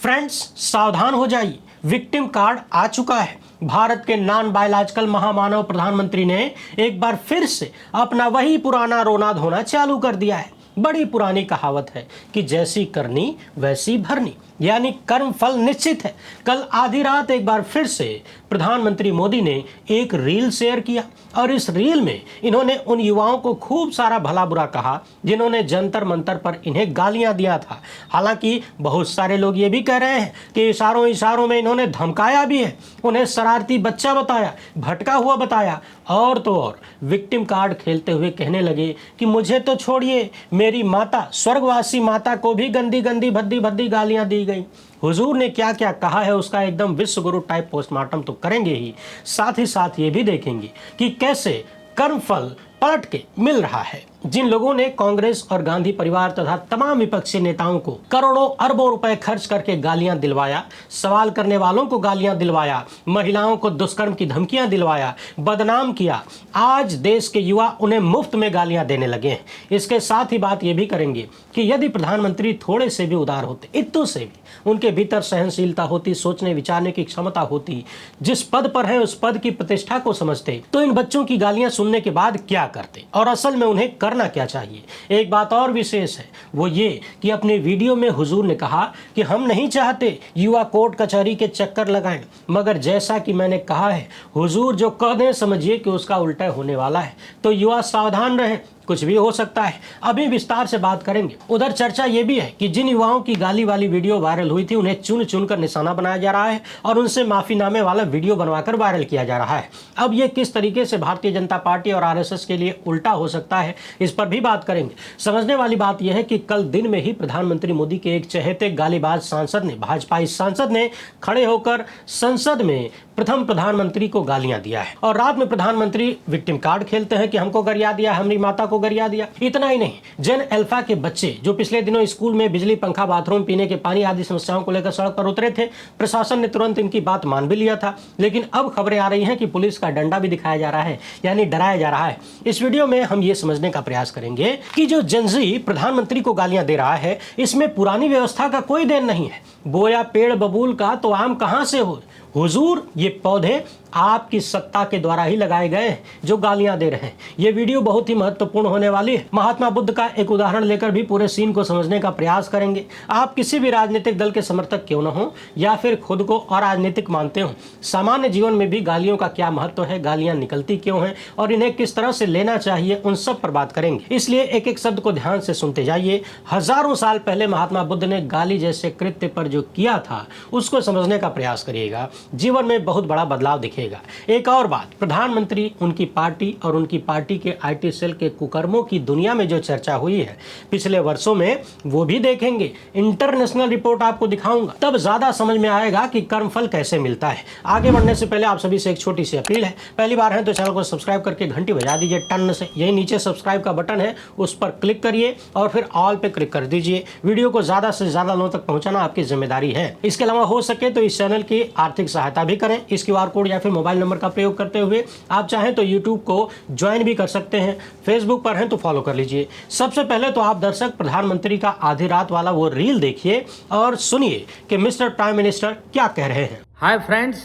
Friends सावधान हो जाइए, विक्टिम कार्ड आ चुका है। भारत के नॉन बायोलॉजिकल महामानव प्रधानमंत्री ने एक बार फिर से अपना वही पुराना रोना धोना चालू कर दिया है। बड़ी पुरानी कहावत है कि जैसी करनी वैसी भरनी, यानी कर्म फल निश्चित है। कल आधी रात एक बार फिर से प्रधानमंत्री मोदी ने एक रील शेयर किया और इस रील में इन्होंने उन युवाओं को खूब सारा भला बुरा कहा जिन्होंने जंतर मंतर पर इन्हें गालियां दिया था। हालांकि बहुत सारे लोग ये भी कह रहे हैं कि इशारों में इन्होंने धमकाया भी है, उन्हें शरारती बच्चा बताया, भटका हुआ बताया और तो और विक्टिम कार्ड खेलते हुए कहने लगे कि मुझे तो छोड़िए, मेरी माता स्वर्गवासी माता को भी गंदी गंदी भद्दी भद्दी गालियां दी गई। हुजूर ने क्या क्या कहा है उसका एकदम विश्व गुरु टाइप पोस्टमार्टम तो करेंगे ही, साथ ही साथ ये भी देखेंगे कि कैसे कर्मफल पलट के मिल रहा है। जिन लोगों ने कांग्रेस और गांधी परिवार तथा तमाम विपक्षी नेताओं को करोड़ों अरबों रुपए खर्च करके गालियां दिलवाया, सवाल करने वालों को गालियां दिलवाया, महिलाओं को दुष्कर्म की धमकियां दिलवाया, बदनाम किया, आज देश के युवा उन्हें मुफ्त में गालियां देने लगे हैं। इसके साथ ही बात यह भी करेंगे कि यदि प्रधानमंत्री थोड़े से भी उदार होते, इतने से भी उनके भीतर सहनशीलता होती, सोचने विचारने की क्षमता होती, जिस पद पर है उस पद की प्रतिष्ठा को समझते, तो इन बच्चों की गालियां सुनने के बाद क्या करते और असल में उन्हें करना क्या चाहिए। एक बात और विशेष है, वो ये कि अपने वीडियो में हुजूर ने कहा कि हम नहीं चाहते युवा कोर्ट कचहरी के चक्कर लगाएं, मगर जैसा कि मैंने कहा है, हुजूर जो कह दें समझिए कि उसका उल्टा होने वाला है। तो युवा सावधान रहें, कुछ भी हो सकता है। अभी विस्तार से बात करेंगे। उधर चर्चा ये भी है कि जिन युवाओं की गाली वाली वीडियो वायरल हुई थी उन्हें चुन चुन कर निशाना बनाया जा रहा है और उनसे माफीनामे वाला वीडियो बनवाकर वायरल किया जा रहा है। अब ये किस तरीके से भारतीय जनता पार्टी और आरएसएस के लिए उल्टा हो सकता है, इस पर भी बात करेंगे। समझने वाली बात यह है कि कल दिन में ही प्रधानमंत्री मोदी के एक चहेते गालीबाज सांसद ने, भाजपाई सांसद ने खड़े होकर संसद में प्रथम प्रधानमंत्री को गालियां दिया है और रात में प्रधानमंत्री विक्टिम कार्ड खेलते हैं कि हमको गरिया दिया, हमारी माता को गरिया दिया। इतना ही नहीं, जेन अल्फा के बच्चे जो पिछले दिनों स्कूल में बिजली, पंखा, बाथरूम, पीने के पानी आदि समस्याओं को लेकर सड़क पर उतरे थे, प्रशासन ने तुरंत इनकी बात मान भी लिया था। लेकिन अब खबरें आ रही हैं कि पुलिस का डंडा भी दिखाया जा रहा है, यानी डराया जा रहा है। इस वीडियो में हम ये समझने का प्रयास करेंगे कि जो जेनजी प्रधानमंत्री को गालियां दे रहा है, इसमें पुरानी व्यवस्था का कोई देन नहीं है। बोया पेड़ बबूल का तो आम कहां से हो। हुजूर, ये पौधे आपकी सत्ता के द्वारा ही लगाए गए हैं जो गालियां दे रहे हैं। ये वीडियो बहुत ही महत्वपूर्ण होने वाली है। महात्मा बुद्ध का एक उदाहरण लेकर भी पूरे सीन को समझने का प्रयास करेंगे। आप किसी भी राजनीतिक दल के समर्थक क्यों न हो या फिर खुद को अराजनीतिक मानते हो, सामान्य जीवन में भी गालियों का क्या महत्व है, गालियां निकलती क्यों हैं और इन्हें किस तरह से लेना चाहिए, उन सब पर बात करेंगे। इसलिए एक एक शब्द को ध्यान से सुनते जाइए। हजारों साल पहले महात्मा बुद्ध ने गाली जैसे कृत्य पर जो किया था उसको समझने का प्रयास करिएगा, जीवन में बहुत बड़ा बदलाव दिखेगा। एक और बात, प्रधानमंत्री, उनकी पार्टी और उनकी पार्टी के आईटी सेल के कुकर्मों की दुनिया में जो चर्चा हुई है पिछले वर्षों में, वो भी देखेंगे। इंटरनेशनल रिपोर्ट आपको दिखाऊंगा, तब ज्यादा समझ में आएगा कि कर्मफल कैसे मिलता है। आगे बढ़ने से पहले आप सभी से एक छोटी सी अपील है, पहली बार है तो चैनल को सब्सक्राइब करके घंटी बजा दीजिए टन से। यही नीचे सब्सक्राइब का बटन है, उस पर क्लिक करिए और फिर ऑल पे क्लिक कर दीजिए। वीडियो को ज्यादा से ज्यादा लोगों तक पहुंचाना आपकी जिम्मेदारी है। इसके अलावा हो सके तो इस चैनल की आर्थिक सहायता भी करें। इस क्यूआर कोड या फिर मोबाइल नंबर का प्रयोग करते हुए आप चाहें तो YouTube को ज्वाइन भी कर सकते हैं, फेसबुक पर हैं तो फॉलो कर लीजिए। सबसे पहले तो आप दर्शक प्रधानमंत्री का आधी रात वाला वो रील देखिए और सुनिए कि मिस्टर प्राइम मिनिस्टर क्या कह रहे हैं। हाय फ्रेंड्स,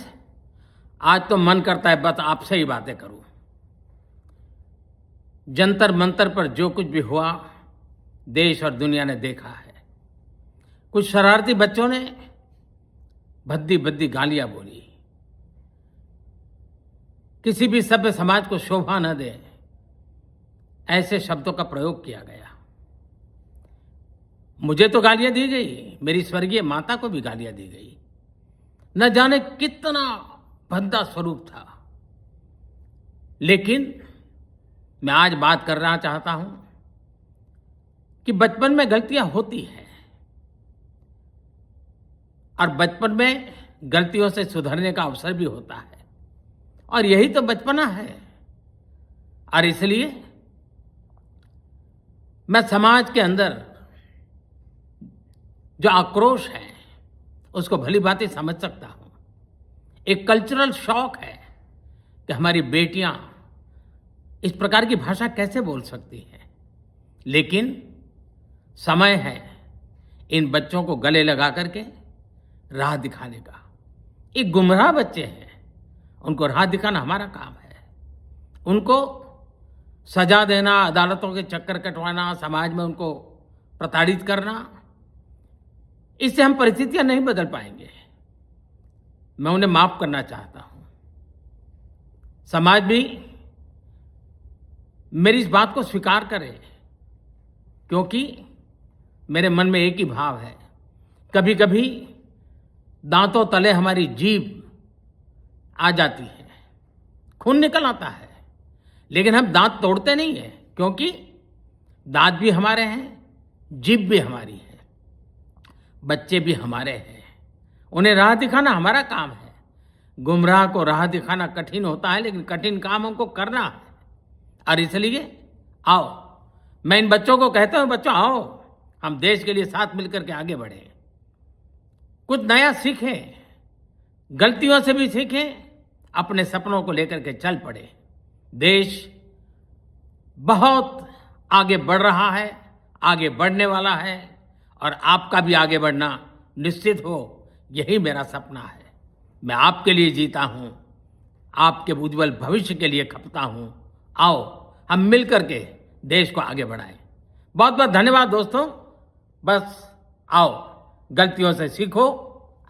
आज तो मन करता है बस आपसे ही बातें करूं। जंतर मंतर पर जो कुछ भी हुआ देश और दुनिया ने देखा है। कुछ शरारती बच्चों ने भद्दी भद्दी गालियां बोली, किसी भी सभ्य समाज को शोभा न दे ऐसे शब्दों का प्रयोग किया गया। मुझे तो गालियां दी गई, मेरी स्वर्गीय माता को भी गालियां दी गई। न जाने कितना भद्दा स्वरूप था। लेकिन मैं आज बात करना चाहता हूं कि बचपन में गलतियां होती हैं और बचपन में गलतियों से सुधरने का अवसर भी होता है और यही तो बचपना है। और इसलिए मैं समाज के अंदर जो आक्रोश है उसको भली भांति समझ सकता हूं। एक कल्चरल शॉक है कि हमारी बेटियां इस प्रकार की भाषा कैसे बोल सकती हैं। लेकिन समय है इन बच्चों को गले लगा करके राह दिखाने का। ये गुमराह बच्चे हैं, उनको राह दिखाना हमारा काम है। उनको सजा देना, अदालतों के चक्कर कटवाना, समाज में उनको प्रताड़ित करना, इससे हम परिस्थितियां नहीं बदल पाएंगे। मैं उन्हें माफ करना चाहता हूं। समाज भी मेरी इस बात को स्वीकार करे, क्योंकि मेरे मन में एक ही भाव है। कभी कभी दांतों तले हमारी जीभ आ जाती है, खून निकल आता है, लेकिन हम दांत तोड़ते नहीं हैं, क्योंकि दांत भी हमारे हैं, जीभ भी हमारी है, बच्चे भी हमारे हैं। उन्हें राह दिखाना हमारा काम है। गुमराह को राह दिखाना कठिन होता है, लेकिन कठिन काम हमको करना है। और इसलिए आओ, मैं इन बच्चों को कहता हूं, बच्चों आओ, हम देश के लिए साथ मिलकर के आगे बढ़ें, कुछ नया सीखें, गलतियों से भी सीखें, अपने सपनों को लेकर के चल पड़े। देश बहुत आगे बढ़ रहा है, आगे बढ़ने वाला है, और आपका भी आगे बढ़ना निश्चित हो, यही मेरा सपना है। मैं आपके लिए जीता हूं, आपके उज्जवल भविष्य के लिए खपता हूं। आओ हम मिलकर के देश को आगे बढ़ाएं। बहुत बहुत धन्यवाद दोस्तों। बस आओ, गलतियों से सीखो,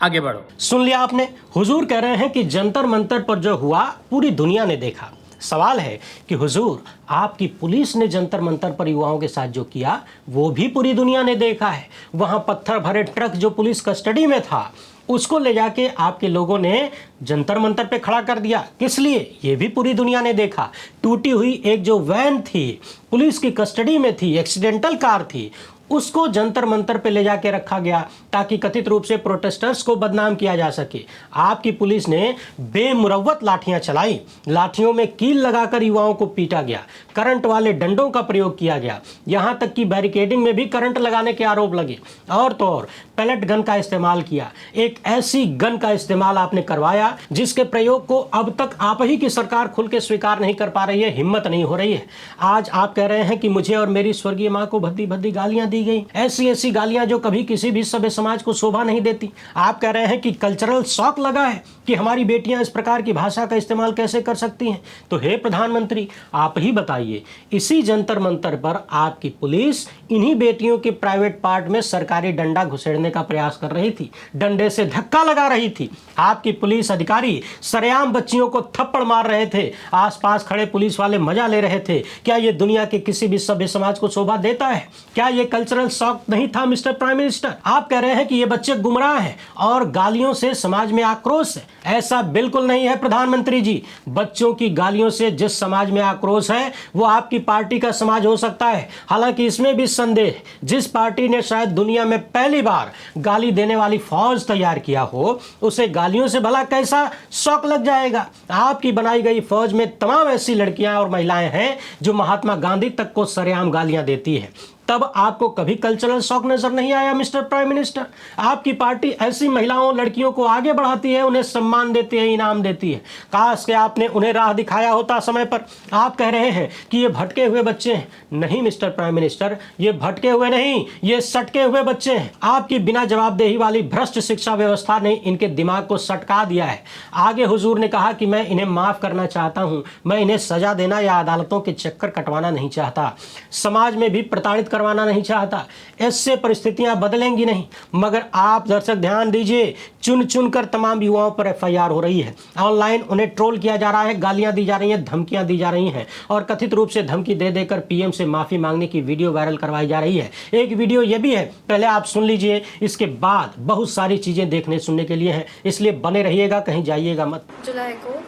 आगे बढ़ो। सुन लिया आपने, हुजूर कह रहे हैं कि जंतर मंतर पर जो हुआ पूरी दुनिया ने देखा। सवाल है कि हुजूर, आपकी पुलिस ने जंतर मंतर पर युवाओं के साथ जो किया वो भी पूरी दुनिया ने देखा है। वहां पत्थर भरे ट्रक जो पुलिस कस्टडी में था, उसको ले जाके आपके लोगों ने जंतर मंतर पे खड़ा कर दिया। किस लिए? ये भी पूरी दुनिया ने देखा। टूटी हुई एक जो वैन थी, पुलिस की कस्टडी में थी, एक्सीडेंटल कार थी, उसको जंतर मंतर पे ले जाके रखा गया ताकि कथित रूप से प्रोटेस्टर्स को बदनाम किया जा सके। आपकी पुलिस ने बेमुरव्वत लाठियां चलाई, लाठियों में कील लगाकर युवाओं को पीटा गया, करंट वाले डंडों का प्रयोग किया गया, यहां तक कि बैरिकेडिंग में भी करंट लगाने के आरोप लगे। और तो और पैलेट गन का इस्तेमाल किया। एक ऐसी गन का इस्तेमाल आपने करवाया जिसके प्रयोग को अब तक आप ही की सरकार खुल के स्वीकार नहीं कर पा रही है, हिम्मत नहीं हो रही है। आज आप कह रहे हैं कि मुझे और मेरी स्वर्गीय मां को भद्दी भद्दी गालियां दी गई, ऐसी ऐसी गालियां जो कभी किसी भी सभ्य समाज को शोभा नहीं देती। आप कह रहे हैं कि कल्चरल शॉक लगा है कि हमारी बेटियां इस प्रकार की भाषा का इस्तेमाल कैसे कर सकती हैं। तो हे प्रधानमंत्री, आप ही बताइए, इसी जंतर मंतर पर आपकी पुलिस इन्हीं बेटियों के प्राइवेट पार्ट में सरकारी डंडा घुसेड़ने का प्रयास कर रही थी, डंडे से धक्का लगा रही थी। आपकी पुलिस अधिकारी सरेआम बच्चियों को थप्पड़ मार रहे थे, आसपास खड़े पुलिस वाले मजा ले रहे थे। क्या ये दुनिया के किसी भी सभ्य समाज को शोभा देता है? क्या ये कल्चरल शॉक नहीं था मिस्टर प्राइम मिनिस्टर? आप कह रहे हैं कि ये बच्चे गुमराह हैं और गालियों से समाज में आक्रोश है। ऐसा बिल्कुल नहीं है प्रधानमंत्री जी। बच्चों की गालियों से जिस समाज में आक्रोश है वो आपकी पार्टी का समाज हो सकता है। हालांकि इसमें भी संदेह, जिस पार्टी ने शायद दुनिया में पहली बार गाली देने वाली फौज तैयार किया हो, उसे गालियों से भला कैसा शौक लग जाएगा? आपकी बनाई गई फौज में तमाम ऐसी लड़कियां और महिलाएं हैं जो महात्मा गांधी तक को सरेआम गालियां देती हैं। तब आपको कभी कल्चरल शॉक नजर नहीं आया मिस्टर प्राइम मिनिस्टर? आपकी पार्टी ऐसी महिलाओं लड़कियों को आगे बढ़ाती है, उन्हें सम्मान देती है, इनाम देती है। काश के आपने उन्हें राह दिखाया होता समय पर। आप कह रहे हैं कि ये भटके हुए बच्चे हैं। नहीं मिस्टर प्राइम मिनिस्टर, ये भटके हुए नहीं, ये सटके हुए बच्चे हैं। आपकी बिना जवाबदेही वाली भ्रष्ट शिक्षा व्यवस्था ने इनके दिमाग को सटका दिया है। आगे हुजूर ने कहा कि मैं इन्हें माफ करना चाहता हूं, मैं इन्हें सजा देना या अदालतों के चक्कर कटवाना नहीं चाहता, समाज में भी प्रताड़ित करवाना नहीं चाहता। इससे परिस्थितियां बदलेंगी नहीं। मगर आप दर्शक ध्यान दीजिए, चुन चुन कर तमाम युवाओं पर एफआईआर हो रही है। ऑनलाइन उन्हें ट्रोल किया जा रहा है, गालियां दी जा रही हैं, धमकियां दी जा रही हैं और कथित रूप से धमकी दे देकर पीएम से माफी मांगने की वीडियो वायरल करवाई जा रही है। एक वीडियो यह भी है, पहले आप सुन लीजिए, इसके बाद बहुत सारी चीजें देखने सुनने के लिए हैं, इसलिए बने रहिएगा, कहीं जाइएगा मत। जुलाई को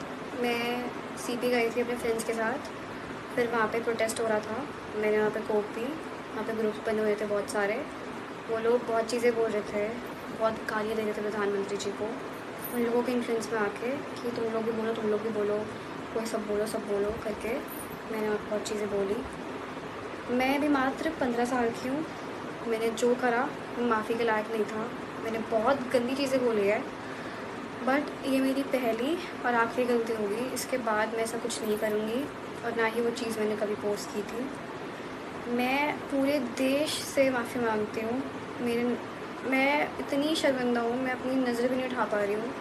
मैं सीपी गई थी अपने फ्रेंड्स के साथ, फिर वहाँ पे प्रोटेस्ट हो रहा था। मैंने वहाँ पे कोक पी, वहाँ पे ग्रुप्स बने हुए थे बहुत सारे। वो लोग बहुत चीज़ें बोल रहे थे, बहुत गालियाँ दे रहे थे प्रधानमंत्री जी को। उन लोगों के इन्फ्लुएंस में आके कि तुम लोग भी बोलो, तुम लोग भी बोलो, कोई सब बोलो करके मैंने बहुत चीज़ें बोली। मैं भी मात्र 15 साल की हूँ। मैंने जो करा वो माफ़ी के लायक नहीं था। मैंने बहुत गंदी चीज़ें बोली है, बट ये मेरी पहली और आखिरी गलती होगी। इसके बाद मैं ऐसा कुछ नहीं करूँगी और ना ही वो चीज़ मैंने कभी पोस्ट की थी। मैं पूरे देश से माफ़ी मांगती हूँ। मेरे मैं इतनी शर्मिंदा हूँ, मैं अपनी नज़र भी नहीं उठा पा रही हूँ।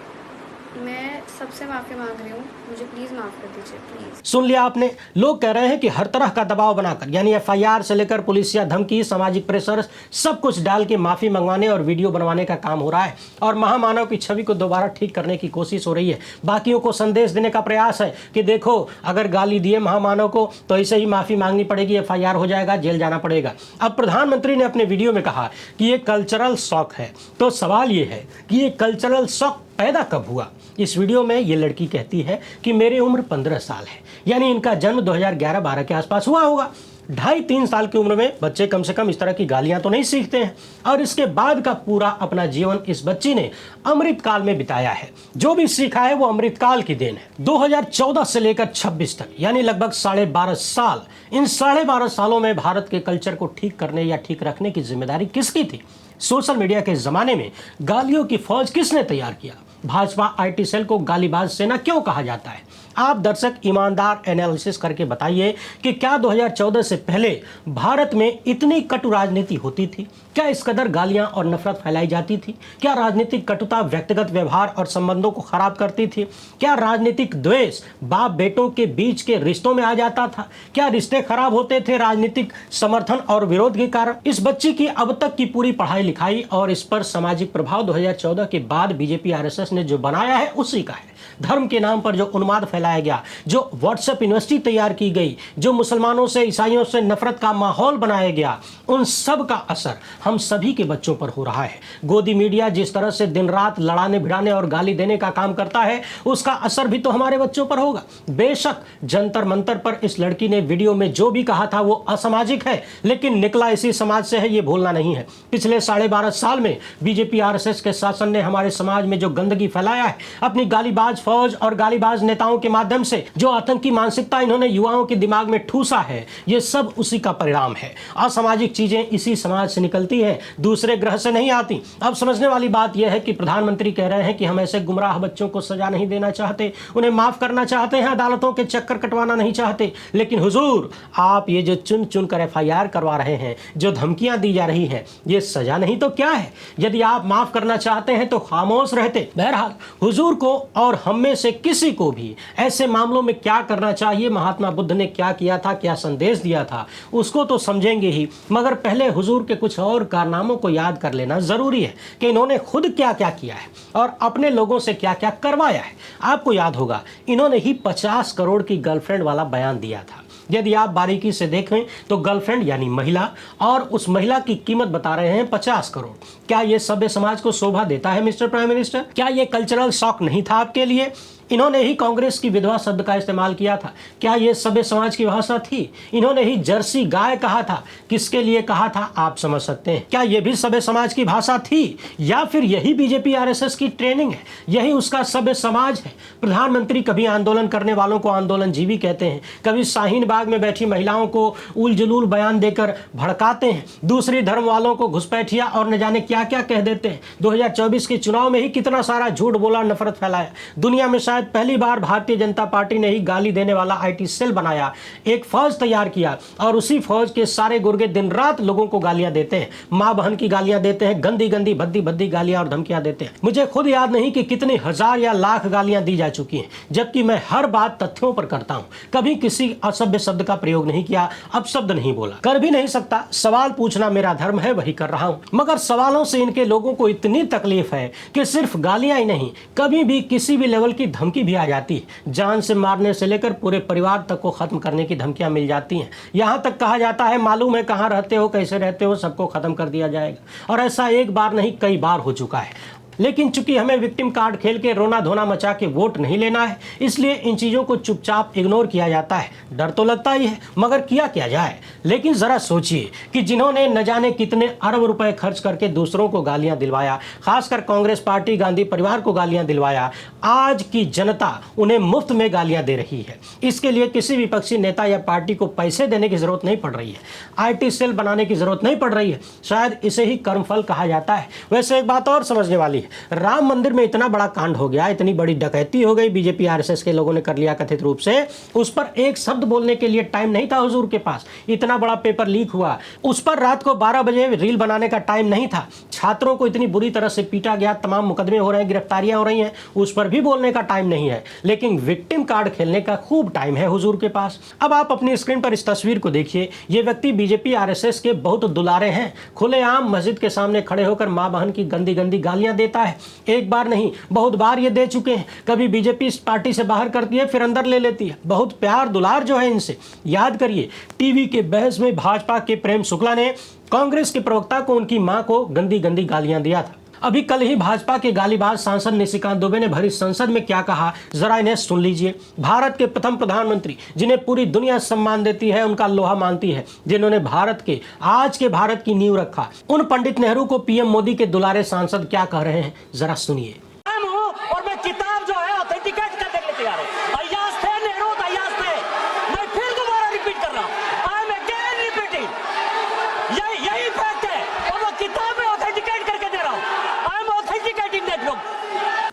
मैं सबसे माफ़ी मांग रही हूँ, मुझे प्लीज़ माफ़ कर दीजिए, प्लीज़। सुन लिया आपने, लोग कह रहे हैं कि हर तरह का दबाव बनाकर यानी एफआईआर से लेकर पुलिस या धमकी, सामाजिक प्रेशर, सब कुछ डाल के माफी मंगवाने और वीडियो बनवाने का काम हो रहा है और महामानव की छवि को दोबारा ठीक करने की कोशिश हो रही है। बाकियों को संदेश देने का प्रयास है कि देखो, अगर गाली दिए महामानव को तो ऐसे ही माफी मांगनी पड़ेगी, एफआईआर हो जाएगा, जेल जाना पड़ेगा। अब प्रधानमंत्री ने अपने वीडियो में कहा कि ये कल्चरल शॉक है, तो सवाल ये है कि ये कल्चरल शॉक पैदा कब हुआ। इस वीडियो में ये लड़की कहती है कि मेरी उम्र 15 साल है, यानी इनका जन्म 2011-12 के आसपास हुआ होगा। 2.5-3 साल की उम्र में बच्चे कम से कम इस तरह की गालियां तो नहीं सीखते हैं। और इसके बाद का पूरा अपना जीवन इस बच्ची ने अमृतकाल में बिताया है। जो भी सीखा है वो अमृतकाल की देन है। 2014 से लेकर 26 तक यानी लगभग 12.5 साल, इन 12.5 सालों में भारत के कल्चर को ठीक करने या ठीक रखने की जिम्मेदारी किसकी थी? सोशल मीडिया के जमाने में गालियों की फौज किसने तैयार किया? भाजपा आईटी सेल को गालीबाज सेना क्यों कहा जाता है? आप दर्शक ईमानदार एनालिसिस करके बताइए कि क्या 2014 से पहले भारत में इतनी कटु राजनीति होती थी? क्या इस कदर गालियां और नफरत फैलाई जाती थी? क्या राजनीतिक कटुता व्यक्तिगत व्यवहार और संबंधों को खराब करती थी? क्या राजनीतिक द्वेष बाप बेटों के बीच के रिश्तों में आ जाता था? क्या रिश्ते खराब होते थे राजनीतिक समर्थन और विरोध के कारण? इस बच्ची की अब तक की पूरी पढ़ाई लिखाई और इस पर सामाजिक प्रभाव 2014 के बाद बीजेपी आरएसएस ने जो बनाया है उसी का है। धर्म के नाम पर जो उन्माद फैलाया गया, जो व्हाट्सएप यूनिवर्सिटी तैयार की गई, जो मुसलमानों से ईसाइयों से नफरत का माहौल बनाया गया, उन सब का असर हम सभी के बच्चों पर हो रहा है। गोदी मीडिया जिस तरह से दिन रात लड़ाने भिड़ाने और गाली देने का काम करता है, उसका असर भी तो हमारे बच्चों पर होगा। बेशक जंतर मंतर पर इस लड़की ने वीडियो में जो भी कहा था वो असामाजिक है, लेकिन निकला इसी समाज से है, ये भूलना नहीं है। पिछले 12.5 साल में बीजेपी आरएसएस के शासन ने हमारे समाज में जो गंदगी फैलाया है, अपनी गालीबाज फौज और गालीबाज नेताओं के माध्यम से जो आतंकी मानसिकता इन्होंने युवाओं के दिमाग में ठूसा है, ये सब उसी का परिणाम है। असामाजिक चीजें इसी समाज से निकलती हैं, दूसरे ग्रह से नहीं आती। अब समझने वाली बात यह है कि प्रधानमंत्री कह रहे हैं कि हम ऐसे गुमराह बच्चों को सजा नहीं देना चाहते, उन्हें माफ करना चाहते हैं, अदालतों के चक्कर कटवाना नहीं चाहते। लेकिन हुजूर, आप ये जो चुन चुन कर एफआईआर करवा रहे हैं, जो धमकियां दी जा रही हैं, ये सजा नहीं तो क्या है? यदि आप माफ करना चाहते हैं तो खामोश रहते। बहरहाल हुजूर को और हम में से किसी को भी ऐसे मामलों में क्या करना चाहिए, महात्मा बुद्ध ने क्या किया था, क्या संदेश दिया था, उसको तो समझेंगे ही, मगर पहले हुजूर के कुछ और कारनामों को याद कर लेना जरूरी है कि इन्होंने खुद क्या क्या किया है और अपने लोगों से क्या क्या करवाया है। आपको याद होगा, इन्होंने ही 50 करोड़ की गर्लफ्रेंड वाला बयान दिया था। यदि आप बारीकी से देखें तो गर्लफ्रेंड यानी महिला, और उस महिला की कीमत बता रहे हैं 50 करोड़। क्या यह सभ्य समाज को शोभा देता है मिस्टर प्राइम मिनिस्टर? क्या यह कल्चरल शॉक नहीं था आपके लिए? इन्होंने ही कांग्रेस की विधवा शब्द का इस्तेमाल किया था। क्या यह सभ्य समाज की भाषा थी? इन्होंने ही जर्सी गाय कहा था। किसके लिए कहा था आप समझ सकते हैं। क्या यह भी सभ्य समाज की भाषा थी, या फिर यही बीजेपी आरएसएस की ट्रेनिंग है, यही उसका सभ्य समाज है? प्रधानमंत्री कभी आंदोलन करने वालों को आंदोलनजीवी कहते हैं, कभी शाहीन बाग में बैठी महिलाओं को उल जुलूल बयान देकर भड़काते हैं, दूसरी धर्म वालों को घुसपैठिया और न जाने क्या क्या कह देते हैं। 2024 के चुनाव में ही कितना सारा झूठ बोला, नफरत फैलाया। दुनिया में शायद पहली बार भारतीय जनता पार्टी ने ही गाली देने वाला आईटी सेल बनाया, एक फौज तैयार किया, और उसी फौज के सारे गुर्गे दिन रात लोगों को गालियां देते हैं, मां बहन की गालियां देते हैं, गंदी गंदी भद्दी भद्दी गालियां और धमकियां देते हैं। मुझे खुद याद नहीं कि कितनी हजार या लाख गालियां दी जा चुकी हैं, जबकि मैं हर बात तथ्यों पर करता हूं। कभी किसी असभ्य शब्द का प्रयोग नहीं किया, अपशब्द नहीं बोला, कर भी नहीं सकता। सवाल पूछना मेरा धर्म है, वही कर रहा हूं। मगर सवालों से इनके लोगों को इतनी तकलीफ है कि सिर्फ गालियां ही नहीं, कभी भी किसी भी लेवल की धमकी भी आ जाती है। जान से मारने से लेकर पूरे परिवार तक को खत्म करने की धमकियां मिल जाती हैं। यहां तक कहा जाता है, मालूम है कहां रहते हो, कैसे रहते हो, सबको खत्म कर दिया जाएगा। और ऐसा एक बार नहीं कई बार हो चुका है। लेकिन चूंकि हमें विक्टिम कार्ड खेल के रोना धोना मचा के वोट नहीं लेना है, इसलिए इन चीज़ों को चुपचाप इग्नोर किया जाता है। डर तो लगता ही है, मगर किया क्या जाए। लेकिन ज़रा सोचिए कि जिन्होंने न जाने कितने अरब रुपए खर्च करके दूसरों को गालियां दिलवाया, खासकर कांग्रेस पार्टी, गांधी परिवार को गालियां दिलवाया, आज की जनता उन्हें मुफ्त में गालियां दे रही है। इसके लिए किसी विपक्षी नेता या पार्टी को पैसे देने की जरूरत नहीं पड़ रही है, आईटी सेल बनाने की जरूरत नहीं पड़ रही है। शायद इसे ही कर्मफल कहा जाता है। वैसे एक बात और समझने वाली है बताइए, राम मंदिर में इतना बड़ा कांड हो गया, इतनी बड़ी डकैती हो गई, बीजेपी आरएसएस के लोगों ने कर लिया कथित रूप से, उस पर एक शब्द बोलने के लिए टाइम नहीं था हुजूर के पास। इतना बड़ा पेपर लीक हुआ, उस पर रात को 12 बजे रील बनाने का टाइम नहीं था। छात्रों को इतनी बुरी तरह से पीटा गया, तमाम मुकदमे हो रहे हैं, गिरफ्तारियां हो रही हैं, उस पर भी बोलने का टाइम नहीं है। लेकिन विक्टिम कार्ड खेलने का खूब टाइम है हुजूर के पास। अब आप अपनी स्क्रीन पर इस तस्वीर को देखिए। ये व्यक्ति बीजेपी आरएसएस के बहुत दुलारे हैं। खुलेआम मस्जिद के सामने खड़े होकर मां बहन की गंदी गंदी गालियां देता है। एक बार नहीं, बहुत बार ये दे चुके हैं। कभी बीजेपी इस पार्टी से बाहर करती है, फिर अंदर ले लेती है। बहुत प्यार दुलार जो है इनसे। याद करिए, टीवी के बहस में भाजपा के प्रेम शुक्ला ने कांग्रेस के प्रवक्ता को उनकी मां को गंदी गंदी गालियां दिया था। अभी कल ही भाजपा के गालीबाज सांसद निशिकांत दुबे ने भरी संसद में क्या कहा, जरा इन्हें सुन लीजिए। भारत के प्रथम प्रधानमंत्री, जिन्हें पूरी दुनिया सम्मान देती है, उनका लोहा मानती है, जिन्होंने आज के भारत की नींव रखा, उन पंडित नेहरू को पीएम मोदी के दुलारे सांसद क्या कह रहे हैं, जरा सुनिए। और मैं किताब जो है ऑथेंटिकेट करने के लिए तैयार हूं। अय्याज थे नेहरू, अय्याज थे। मैं फिर दोबारा रिपीट कर रहा हूं, आई एम अगेन रिपीटिंग। यही फैक्ट है और मैं किताब में ऑथेंटिकेट करके दे रहा हूं। I am authenticating that book.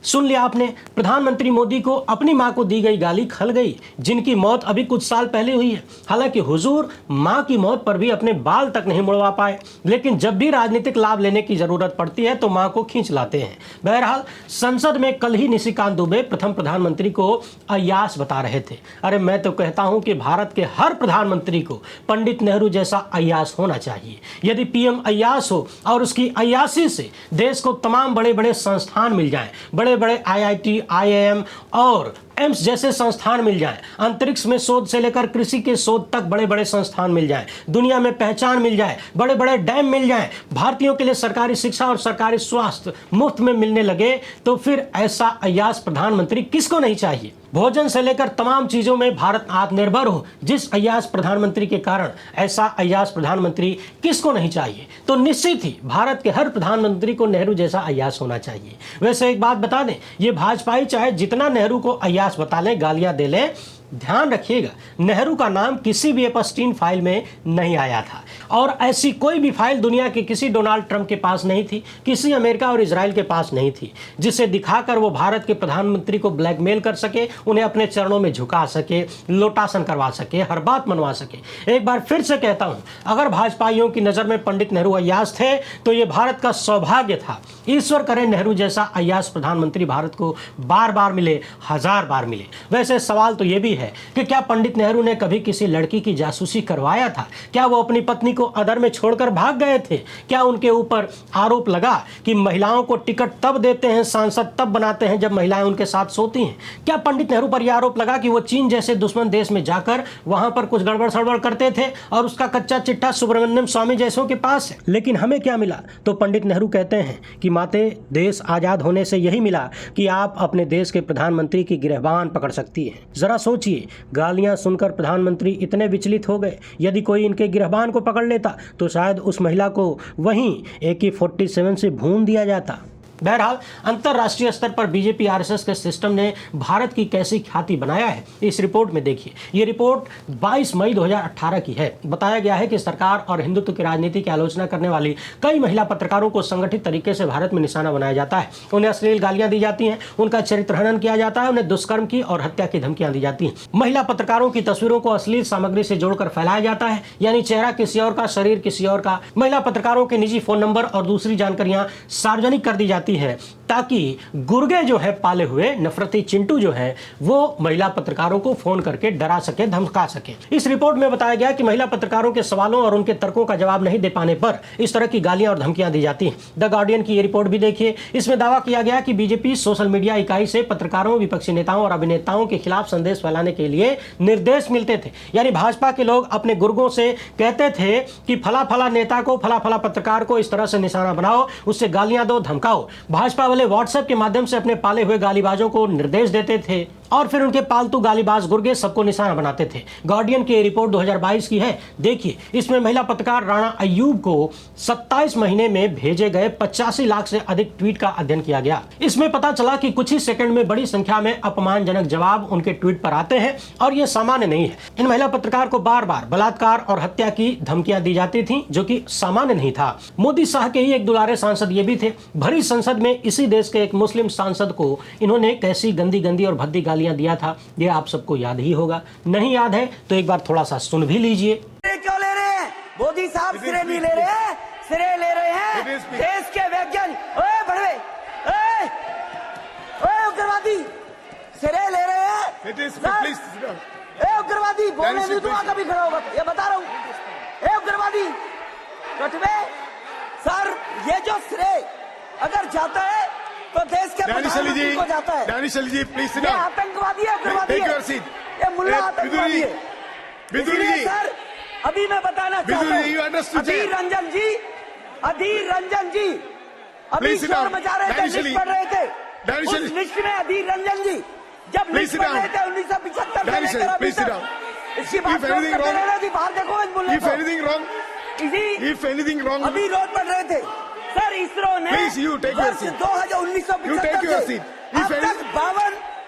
सुन लिया आपने, प्रधानमंत्री मोदी को अपनी मां को दी गई गाली खल गई, जिनकी मौत अभी कुछ साल पहले हुई है। हालांकि हुजूर मां की मौत पर भी अपने बाल तक नहीं मुड़वा पाए, लेकिन जब भी राजनीतिक लाभ लेने की जरूरत पड़ती है तो मां को खींच लाते हैं। बहरहाल, संसद में कल ही निशिकांत दुबे प्रथम प्रधानमंत्री को अय्यास बता रहे थे। अरे मैं तो कहता हूं कि भारत के हर प्रधानमंत्री को पंडित नेहरू जैसा अय्यास होना चाहिए। यदि पीएम अय्यास हो और उसकी अय्यासी से देश को तमाम बड़े बड़े संस्थान मिल जाएं, बड़े बड़े आईआईटी, आईआईएम और एम्स जैसे संस्थान मिल जाएं, अंतरिक्ष में शोध से लेकर कृषि के शोध तक बड़े बड़े संस्थान मिल जाएं, दुनिया में पहचान मिल जाए, बड़े बड़े डैम मिल जाएं, भारतीयों के लिए सरकारी शिक्षा और सरकारी स्वास्थ्य मुफ्त में मिलने लगे, तो फिर ऐसा अय्यास प्रधानमंत्री किसको नहीं चाहिए। भोजन से लेकर तमाम चीजों में भारत आत्मनिर्भर हो, जिस अय्यास प्रधानमंत्री के कारण ऐसा अय्यास प्रधानमंत्री किसको नहीं चाहिए। तो निश्चित ही भारत के हर प्रधानमंत्री को नेहरू जैसा अय्यास होना चाहिए। वैसे एक बात बता दें, ये भाजपाई चाहे जितना नेहरू को अय्यास बता लें, गालियां दे लें, ध्यान रखिएगा, नेहरू का नाम किसी भी एपस्टीन फाइल में नहीं आया था और ऐसी कोई भी फाइल दुनिया के किसी डोनाल्ड ट्रंप के पास नहीं थी, किसी अमेरिका और इजराइल के पास नहीं थी, जिसे दिखाकर वो भारत के प्रधानमंत्री को ब्लैकमेल कर सके, उन्हें अपने चरणों में झुका सके, लोटासन करवा सके, हर बात मनवा सके। एक बार फिर से कहता हूं, अगर भाजपाइयों की नजर में पंडित नेहरू अय्यास थे तो ये भारत का सौभाग्य था। ईश्वर करे नेहरू जैसा अय्यास प्रधानमंत्री भारत को बार बार मिले, 1000 बार मिले। वैसे सवाल तो ये भी है कि क्या पंडित नेहरू ने कभी किसी लड़की की जासूसी करवाया था? क्या वो अपनी पत्नी को अदर में छोड़कर भाग गए थे? क्या उनके ऊपर आरोप लगा कि महिलाओं को टिकट तब देते हैं, सांसद तब बनाते हैं जब महिलाएं उनके साथ सोती हैं? क्या पंडित नेहरू पर यह आरोप लगा कि वो चीन जैसे दुश्मन देश में जाकर वहां पर कुछ गड़बड़ सड़बड़ करते थे और उसका कच्चा चिट्ठा सुब्रमण्यम स्वामी जैसों के पास है? लेकिन हमें क्या मिला? तो पंडित नेहरू कहते हैं कि माते, देश आजाद होने से यही मिला कि आप अपने देश के प्रधानमंत्री की गिरहबान पकड़ सकती हैं। जरा सोचिए, गालियां सुनकर प्रधानमंत्री इतने विचलित हो गए। यदि कोई इनके गिरहबान को पकड़ लेता तो शायद उस महिला को वहीं AK-47 से भून दिया जाता। बहरहाल, अंतर्राष्ट्रीय स्तर पर बीजेपी आरएसएस के सिस्टम ने भारत की कैसी ख्याति बनाया है, इस रिपोर्ट में देखिए। ये रिपोर्ट 22 मई 2018 की है। बताया गया है कि सरकार और हिंदुत्व की राजनीति की आलोचना करने वाली कई महिला पत्रकारों को संगठित तरीके से भारत में निशाना बनाया जाता है। उन्हें अश्लील गालियां दी जाती हैं, उनका चरित्र हनन किया जाता है, उन्हें दुष्कर्म की और हत्या की धमकियां दी जाती हैं। महिला पत्रकारों की तस्वीरों को अश्लील सामग्री से जोड़कर फैलाया जाता है, यानी चेहरा किसी और का, शरीर किसी और का। महिला पत्रकारों के निजी फोन नंबर और दूसरी जानकारियां सार्वजनिक कर दी जाती है ताकि गुर्गे जो है पाले हुए नफरती चिंटू जो है वो महिला पत्रकारों को फोन करके डरा सके, धमका सके। इस रिपोर्ट में बताया गया कि महिला पत्रकारों के सवालों और उनके तर्कों का जवाब नहीं दे पाने पर इस तरह की गालियां और धमकियां दी जाती हैं। द गार्डियन की ये रिपोर्ट भी देखिए। इसमें दावा किया गया कि बीजेपी सोशल मीडिया इकाई से पत्रकारों, विपक्षी नेताओं और अभिनेताओं के खिलाफ संदेश फैलाने के लिए निर्देश मिलते थे। यानी भाजपा के लोग अपने गुर्गों से कहते थे कि फला फला नेता को, फला फला पत्रकार को इस तरह से निशाना बनाओ, उससे गालियां दो, धमकाओ। भाजपा वाले व्हाट्सएप के माध्यम से अपने पाले हुए गालीबाजों को निर्देश देते थे और फिर उनके पालतू गालीबाज गुर्गे सबको निशाना बनाते थे। गार्डियन की रिपोर्ट 2022 की है। देखिए, इसमें महिला पत्रकार राणा अय्यूब को 27 महीने में भेजे गए 85 लाख से अधिक ट्वीट का अध्ययन किया गया। इसमें पता चला कि कुछ ही सेकंड में बड़ी संख्या में अपमानजनक जवाब उनके ट्वीट पर आते हैं और यह सामान्य नहीं है। इन महिला पत्रकार को बार बार बलात्कार और हत्या की धमकियां दी जाती थी, जो कि सामान्य नहीं था। मोदी शाह के ही एक दुलारे सांसद ये भी थे। भरी संसद में इसी देश के एक मुस्लिम सांसद को इन्होंने कैसी गंदी गंदी और भद्दी गालियां दिया था, ये आप सबको याद ही होगा। नहीं याद है तो एक बार थोड़ा सा सुन भी लीजिए। क्यों ले रहे हैं मोदी साहब? सिरे नहीं ले रहे हैं, सिरे ले रहे हैं देश के वैज्ञानिक। ओए बड़वे, ओए उग्रवादी, सिरे ले रहे हैं। ए उग्रवादी, बोलने नहीं दूंगा कभी खड़ा होगा, ये बता रहा हूँ। ए उग्रवादी कटवे सर, ये जो श्रेय अगर जाता है तो देश के प्रधानमंत्री को जाता है। प्लीज ये आतंकवादी है, उग्रवादी है, ये मुल्ला आतंकवादी है। इसलिए सर अभी मैं बताना चाहता हूँ, अधीर रंजन जी अभी शोर मचा रहे थे, लिस्ट पढ़ रहे थे। उस लिस्ट में अधीर रंजन जी जब लिस्ट पढ़ रहे थे 1975 से लेकर अभी तक, इसकी बात करते रहना थी। बाहर देखो इन मुल्ले को, अभी रोड पढ़ रहे थे सर। इसरो ने वर्ष 2019 से अब तक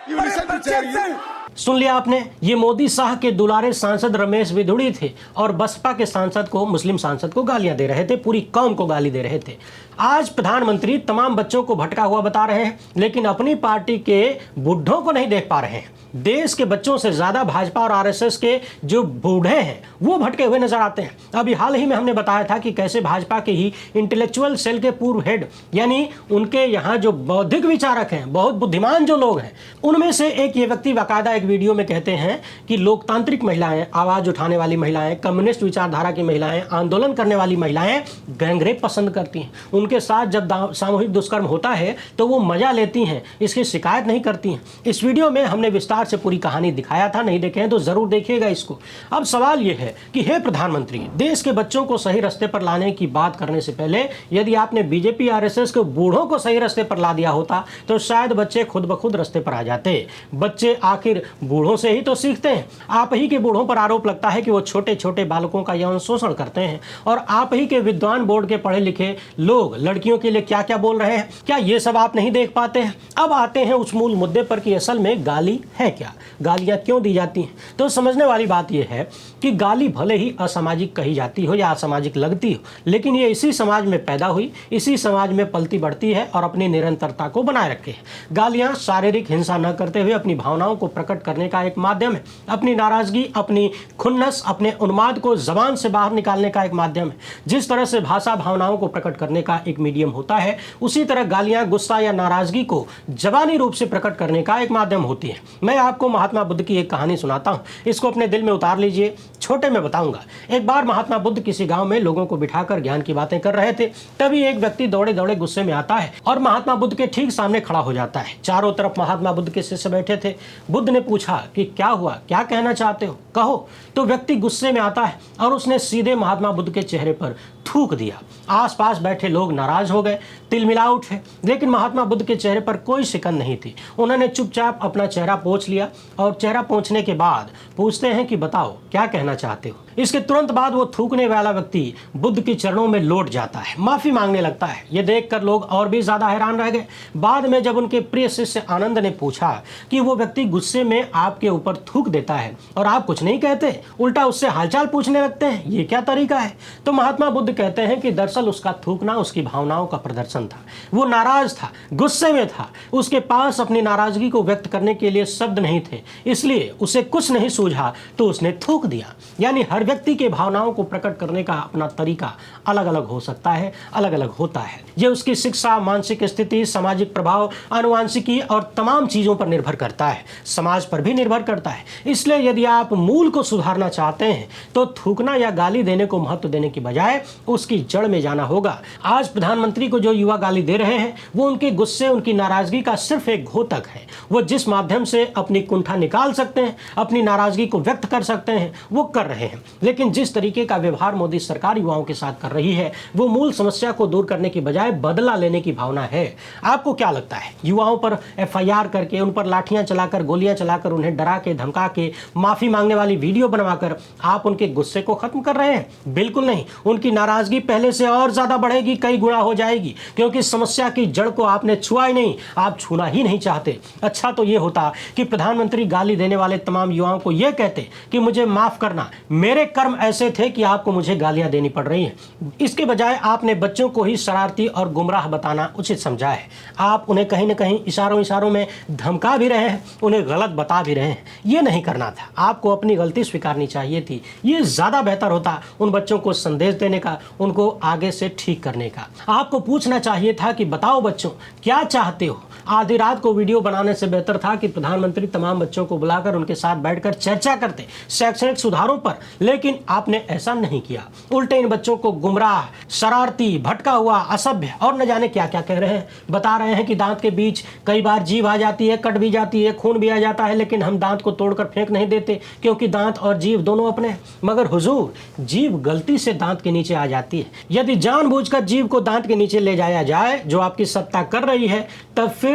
52 सुन लिया आपने, ये मोदी शाह के दुलारे सांसद रमेश विधुड़ी थे और बसपा के सांसद को, मुस्लिम सांसद को गालियां दे रहे थे, पूरी कौम को गाली दे रहे थे। आज प्रधानमंत्री तमाम बच्चों को भटका हुआ बता रहे हैं, लेकिन अपनी पार्टी के बुढ़ों को नहीं देख पा रहे हैं। देश के बच्चों से ज्यादा भाजपा और आरएसएस के जो बूढ़े हैं वो भटके हुए नजर आते हैं। अभी हाल ही में हमने बताया था कि कैसे भाजपा के ही इंटेलेक्चुअल सेल के पूर्व हेड, यानी उनके यहाँ जो बौद्धिक विचारक हैं, बहुत बुद्धिमान जो लोग हैं, उनमें से एक ये व्यक्ति बाकायदा एक वीडियो में कहते हैं कि लोकतांत्रिक महिलाएं, आवाज उठाने वाली महिलाएं, कम्युनिस्ट विचारधारा की महिलाएं, आंदोलन करने वाली महिलाएं गैंगरेप पसंद करती हैं। उनके साथ जब सामूहिक दुष्कर्म होता है तो वो मजा लेती हैं, इसकी शिकायत नहीं करती हैं। इस वीडियो में हमने विस्तार से पूरी कहानी दिखाया था, नहीं देखे हैं तो जरूर देखिएगा इसको। अब सवाल यह है कि हे प्रधानमंत्री, देश के बच्चों को सही रास्ते पर लाने की बात करने से पहले यदि आपने बीजेपी आरएसएस के बूढ़ों को सही रास्ते पर ला दिया होता तो शायद बच्चे खुद ब खुद रास्ते पर आ जाते। बच्चे आखिर बूढ़ों से ही तो सीखते हैं। आप ही के बूढ़ों पर आरोप लगता है कि वो छोटे छोटे बालकों का यौन शोषण करते हैं, और आप ही के विद्वान बोर्ड के पढ़े लिखे लोग लड़कियों के लिए क्या क्या बोल रहे हैं, क्या ये सब आप नहीं देख पाते हैं? अब आते हैं उस मूल मुद्दे पर कि असल में गाली है क्या, गालियां क्यों दी जाती हैं। तो समझने वाली बात यह है कि गाली भले ही असामाजिक कही जाती हो या असामाजिक लगती हो, लेकिन ये इसी समाज में पैदा हुई, इसी समाज में पलती बढ़ती है और अपनी निरंतरता को बनाए रखे है। गालियां शारीरिक हिंसा न करते हुए अपनी भावनाओं को प्रकट करने का एक माध्यम है, अपनी नाराजगी, अपनी खुन्नस, अपने उन्माद को जबान से बाहर निकालने का एक माध्यम है। जिस तरह से भाषा भावनाओं को प्रकट करने का एक मीडियम होता है, उसी तरह गालियां गुस्सा या नाराजगी को जबानी रूप से प्रकट करने का एक माध्यम होती है। मैं आपको महात्मा बुद्ध की एक कहानी सुनाता हूं, इसको अपने दिल में उतार लीजिए, छोटे में बताऊंगा। एक बार महात्मा बुद्ध किसी गांव में लोगों को बिठाकर ज्ञान की बातें कर रहे थे। तभी एक व्यक्ति दौड़े दौड़े गुस्से में आता है और महात्मा बुद्ध के ठीक सामने खड़ा हो जाता है। चारों तरफ महात्मा बुद्ध के शिष्य बैठे थे। बुद्ध ने पूछा कि क्या हुआ, क्या कहना चाहते हो, कहो। तो व्यक्ति गुस्से में आता है और उसने सीधे महात्मा बुद्ध के चेहरे पर थूक दिया। आसपास बैठे लोग नाराज हो गए, तिलमिला उठे, लेकिन महात्मा बुद्ध के चेहरे पर कोई शिकन नहीं थी। उन्होंने चुपचाप अपना चेहरा पोंछ लिया और चेहरा पोंछने के बाद पूछते हैं कि बताओ क्या कहना चाहते हो। इसके तुरंत बाद वो थूकने वाला व्यक्ति बुद्ध के चरणों में लौट जाता है, माफी मांगने लगता है। ये देखकर लोग और भी ज्यादा हैरान रह गए। बाद में जब उनके प्रिय शिष्य आनंद ने पूछा कि वो व्यक्ति गुस्से में आपके ऊपर थूक देता है और आप कुछ नहीं कहते, उल्टा उससे हालचाल पूछने लगते हैं, ये क्या तरीका है? तो महात्मा बुद्ध कहते हैं कि दरअसल उसका थूकना उसकी भावनाओं का प्रदर्शन था। वो नाराज था, गुस्से में था, उसके पास अपनी नाराजगी को व्यक्त करने के लिए शब्द नहीं थे, इसलिए उसे कुछ नहीं सूझा तो उसने थूक दिया। यानी हर व्यक्ति के भावनाओं को प्रकट करने का अपना तरीका अलग अलग हो सकता है, अलग अलग होता है। ये उसकी शिक्षा, मानसिक स्थिति, सामाजिक प्रभाव, आनुवांशिकी और तमाम चीजों पर निर्भर करता है, समाज पर भी निर्भर करता है। इसलिए यदि आप मूल को सुधारना चाहते हैं तो थूकना या गाली देने को महत्व देने की बजाय उसकी जड़ में जाना होगा। आज प्रधानमंत्री को जो युवा गाली दे रहे हैं वो उनके गुस्से, उनकी नाराजगी का सिर्फ एक घोतक है। वो जिस माध्यम से अपनी कुंठा निकाल सकते हैं, अपनी नाराजगी को व्यक्त कर सकते हैं, वो कर रहे हैं। लेकिन जिस तरीके का व्यवहार मोदी सरकार युवाओं के साथ कर रही है वो मूल समस्या को दूर करने की बजाय बदला लेने की भावना है। आपको क्या लगता है, युवाओं पर एफआईआर करके, उन पर लाठियां चलाकर, गोलियां चलाकर, उन्हें डरा के, धमका के, माफी मांगने वाली वीडियो बनवाकर आप उनके गुस्से को खत्म कर रहे हैं? बिल्कुल नहीं। उनकी नाराजगी पहले से और ज्यादा बढ़ेगी, कई गुना हो जाएगी, क्योंकि समस्या की जड़ को आपने छुआ ही नहीं, आप छूना ही नहीं चाहते। अच्छा तो यह होता कि प्रधानमंत्री गाली देने वाले तमाम युवाओं को यह कहते कि मुझे माफ करना, मेरे मेरे कर्म ऐसे थे कि आपको मुझे गालियां देनी पड़ रही हैं। इसके बजाय आपने बच्चों को ही शरारती और गुमराह बताना उचित समझा है। आप उन्हें कहीं न कहीं इशारों में धमका भी रहे हैं, उन्हें गलत बता भी रहे हैं। ये नहीं करना था, आपको अपनी गलती स्वीकारनी चाहिए थी। ये ज़्यादा बेहतर होता उन बच्चों को संदेश देने का, उनको आगे से ठीक करने का। आपको पूछना चाहिए था कि बताओ बच्चों, क्या चाहते हो। आधी रात को वीडियो बनाने से बेहतर था कि प्रधानमंत्री तमाम बच्चों को बुलाकर उनके साथ बैठकर चर्चा करते शैक्षणिक सुधारों पर, लेकिन आपने ऐसा नहीं किया। उल्टे इन बच्चों को गुमराह, शरारती, भटका हुआ, असभ्य और न जाने क्या क्या कह रहे हैं। बता रहे हैं कि दांत के बीच कई बार जीभ आ जाती है, कट भी जाती है, खून भी आ जाता है, लेकिन हम दांत को तोड़कर फेंक नहीं देते क्योंकि दांत और जीभ दोनों अपने हैं। मगर हुजूर, जीभ गलती से दांत के नीचे आ जाती है। यदि जानबूझकर जीभ को दांत के नीचे ले जाया जाए, जो आपकी सत्ता कर रही है, तब फिर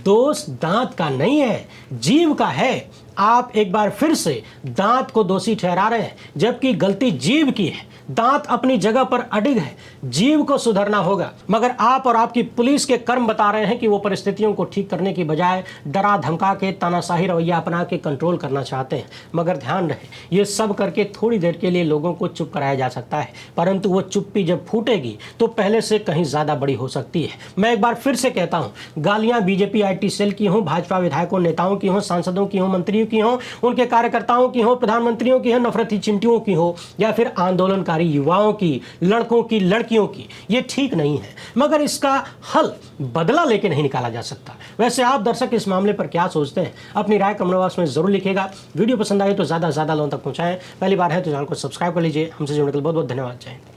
दोष दांत का नहीं है, जीभ का है। आप एक बार फिर से दांत को दोषी ठहरा रहे हैं, जबकि गलती जीभ की है। दांत अपनी जगह पर अडिग है, जीभ को सुधरना होगा। मगर आप और आपकी पुलिस के कर्म बता रहे हैं कि वो परिस्थितियों को ठीक करने की बजाय डरा धमका के तानाशाही रवैया अपना के कंट्रोल करना चाहते हैं। मगर ध्यान रहे, ये सब करके थोड़ी देर के लिए लोगों को चुप कराया जा सकता है, परंतु वो चुप्पी जब फूटेगी तो पहले से कहीं ज़्यादा बड़ी हो सकती है। मैं एक बार फिर से कहता हूँ, गालियाँ बीजेपी IT सेल की हों, भाजपा विधायकों, नेताओं की हों, सांसदों की हों, मंत्रियों की हों, उनके कार्यकर्ताओं की हों, प्रधानमंत्रियों की हों, नफरती चिंटियों की हो, या फिर आंदोलनकारी युवाओं की, लड़कों की, लड़कियों की, ये ठीक नहीं है। मगर इसका हल बदला लेके नहीं निकाला जा सकता। वैसे आप दर्शक इस मामले पर क्या सोचते हैं? अपनी राय कमेंट बॉक्स में जरूर लिखिएगा। वीडियो पसंद आए तो ज़्यादा से ज़्यादा लोगों तक पहुंचाएं। पहली बार है तो चैनल को सब्सक्राइब कर लीजिए। हमसे जुड़ने के लिए बहुत बहुत धन्यवाद। जय हिंद।